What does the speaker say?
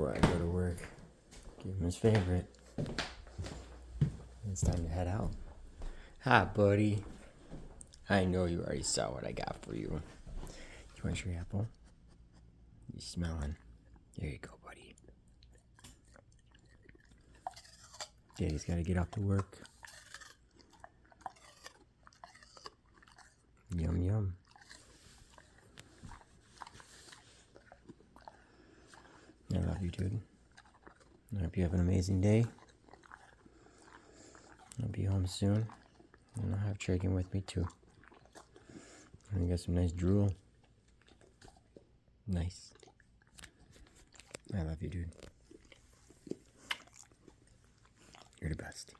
before I go to work. Give him his favorite. It's time to head out. Hi, buddy. I know you already saw what I got for you. You want your apple? You smelling? There you go, buddy. Daddy's got to get off to work. Yum, yum. I love you, dude. I hope you have an amazing day. I'll be home soon. And I'll have Tragan with me, too. And you got some nice drool. Nice. I love you, dude. You're the best.